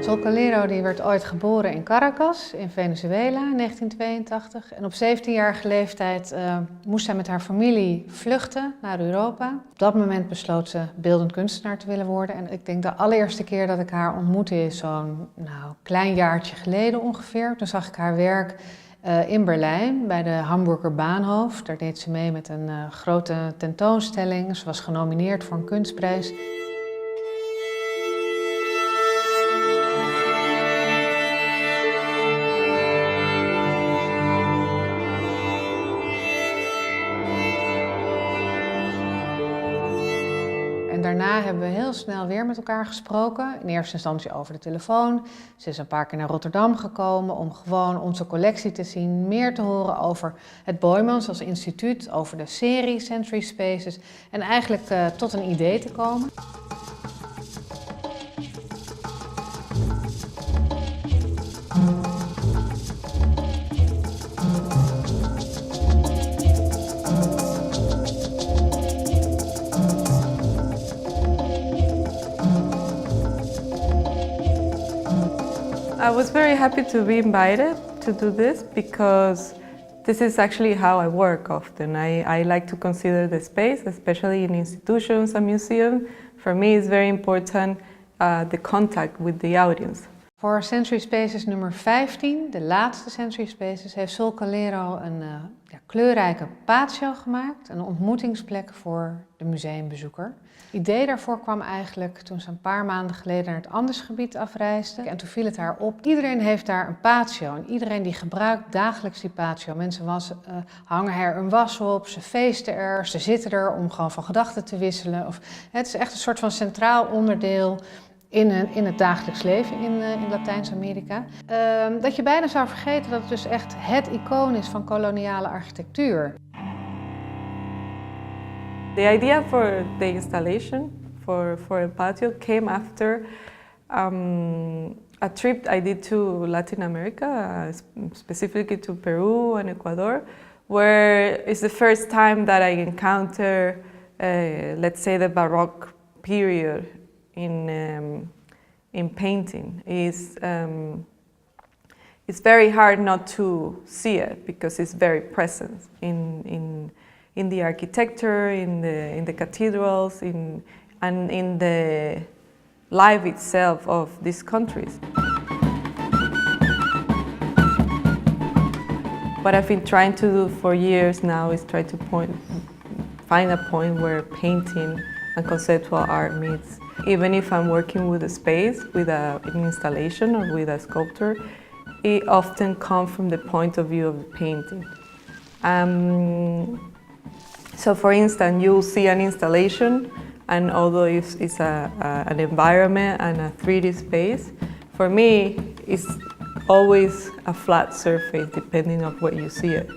Calero die werd ooit geboren in Caracas in Venezuela in 1982. En op 17-jarige leeftijd moest zij met haar familie vluchten naar Europa. Op dat moment besloot ze beeldend kunstenaar te willen worden. En ik denk de allereerste keer dat ik haar ontmoette is zo'n klein jaartje geleden ongeveer. Toen zag ik haar werk in Berlijn bij de Hamburger Bahnhof. Daar deed ze mee met een grote tentoonstelling. Ze was genomineerd voor een kunstprijs. En daarna hebben we heel snel weer met elkaar gesproken. In eerste instantie over de telefoon. Ze is een paar keer naar Rotterdam gekomen om gewoon onze collectie te zien. Meer te horen over het Boijmans als instituut, over de serie Century Spaces. En eigenlijk tot een idee te komen. I was very happy to be invited to do this because this is actually how I work often. I like to consider the space, especially in institutions and museums. For me it's very important the contact with the audience. Voor Century Spaces nummer 15, de laatste Century Spaces, heeft Calero een kleurrijke patio gemaakt. Een ontmoetingsplek voor de museumbezoeker. Het idee daarvoor kwam eigenlijk toen ze een paar maanden geleden naar het Andesgebied afreisde. En toen viel het haar op. Iedereen heeft daar een patio en iedereen die gebruikt dagelijks die patio. Mensen hangen er een was op, ze feesten er, ze zitten er om gewoon van gedachten te wisselen. Het is echt een soort van centraal onderdeel in het dagelijks leven in Latijns-Amerika. Dat je bijna zou vergeten dat het dus echt het icoon is van koloniale architectuur. The idea for the installation for a patio came after a trip I did to Latin America, specifically to Peru and Ecuador, where it's the first time that I encounter, let's say, the Baroque period in painting. It's very hard not to see it because it's very present in the architecture, in the cathedrals, and in the life itself of these countries. What I've been trying to do for years now is try to find a point where painting and conceptual art meets. Even if I'm working with a space, with an installation or with a sculpture, it often comes from the point of view of the painting. So for instance, you'll see an installation, and although it's an environment and a 3D space, for me it's always a flat surface depending on where you see it.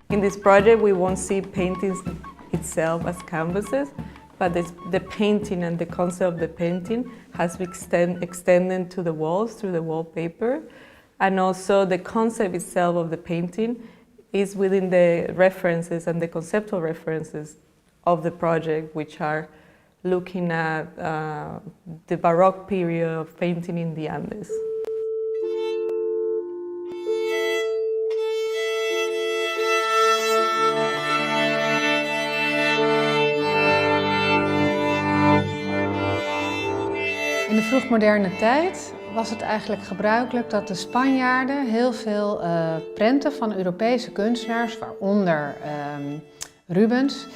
In this project we won't see paintings itself as canvases, but the painting and the concept of the painting has been extended to the walls through the wallpaper, and also the concept itself of the painting is within the references and the conceptual references of the project, which are looking at the Baroque period of painting in the Andes. In de vroegmoderne tijd was het eigenlijk gebruikelijk dat de Spanjaarden heel veel prenten van Europese kunstenaars, waaronder Rubens,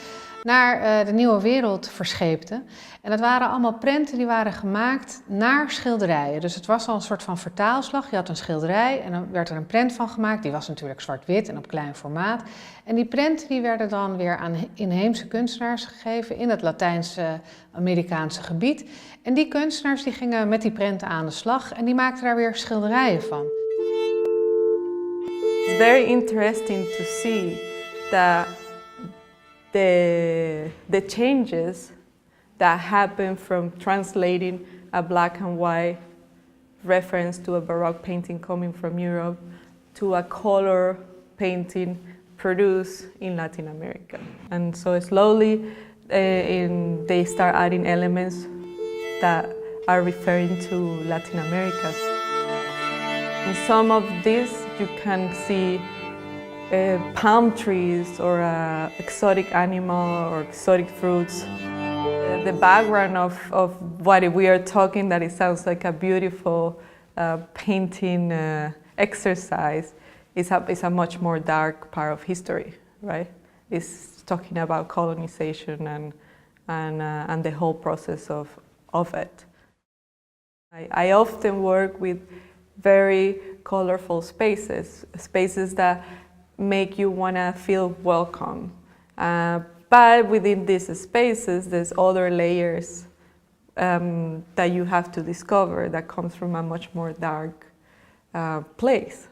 naar de Nieuwe Wereld verscheepten. En dat waren allemaal prenten die waren gemaakt naar schilderijen. Dus het was al een soort van vertaalslag. Je had een schilderij en dan werd er een prent van gemaakt. Die was natuurlijk zwart-wit en op klein formaat. En die prenten die werden dan weer aan inheemse kunstenaars gegeven in het Latijns-Amerikaanse gebied. En die kunstenaars die gingen met die prenten aan de slag en die maakten daar weer schilderijen van. It's very interesting to see that the changes that happen from translating a black and white reference to a Baroque painting coming from Europe to a color painting produced in Latin America. And so slowly they start adding elements that are referring to Latin America. In some of these you can see palm trees or exotic animal or exotic fruits. The background of what we are talking, that it sounds like a beautiful painting exercise, is a much more dark part of history, right? It's talking about colonization and the whole process of it. I often work with very colorful spaces that make you want to feel welcome. But within these spaces, there's other layers that you have to discover that comes from a much more dark place.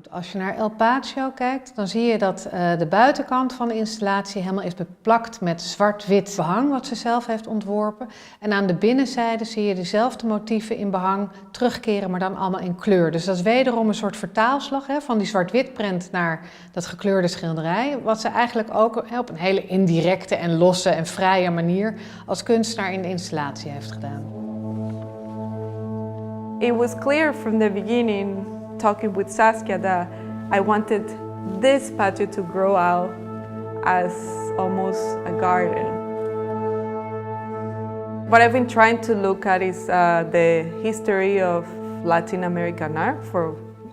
Als je naar El Patio kijkt, dan zie je dat de buitenkant van de installatie helemaal is beplakt met zwart-wit behang wat ze zelf heeft ontworpen. En aan de binnenzijde zie je dezelfde motieven in behang terugkeren, maar dan allemaal in kleur. Dus dat is wederom een soort vertaalslag van die zwart-wit prent naar dat gekleurde schilderij. Wat ze eigenlijk ook op een hele indirecte en losse en vrije manier als kunstenaar in de installatie heeft gedaan. It was clear from the beginning, talking with Saskia, that I wanted this patio to grow out as almost a garden. What I've been trying to look at is the history of Latin American art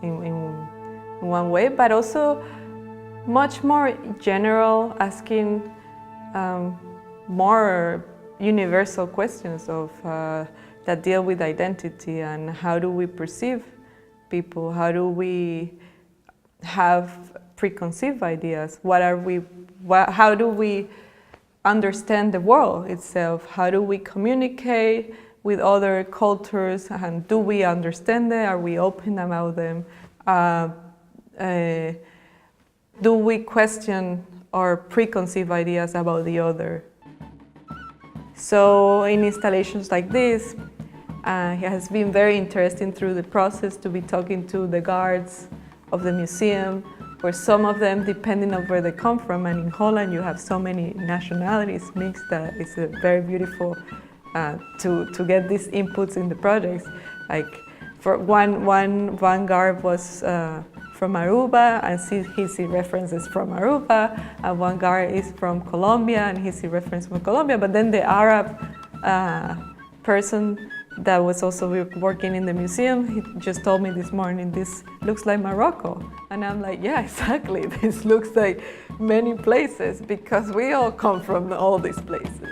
in one way, but also much more general, asking more universal questions that deal with identity and how do we perceive people, how do we have preconceived ideas, how do we understand the world itself, how do we communicate with other cultures, and do we understand them, are we open about them, do we question our preconceived ideas about the other. So in installations like this, it has been very interesting through the process to be talking to the guards of the museum, where some of them, depending on where they come from, and in Holland you have so many nationalities mixed that it's very beautiful to get these inputs in the projects. Like for one guard was from Aruba, and he sees references from Aruba, and one guard is from Colombia, and he sees references from Colombia, but then the Arab person that was also working in the museum, he just told me this morning, this looks like Morocco. And I'm like, yeah, exactly, this looks like many places, because we all come from all these places.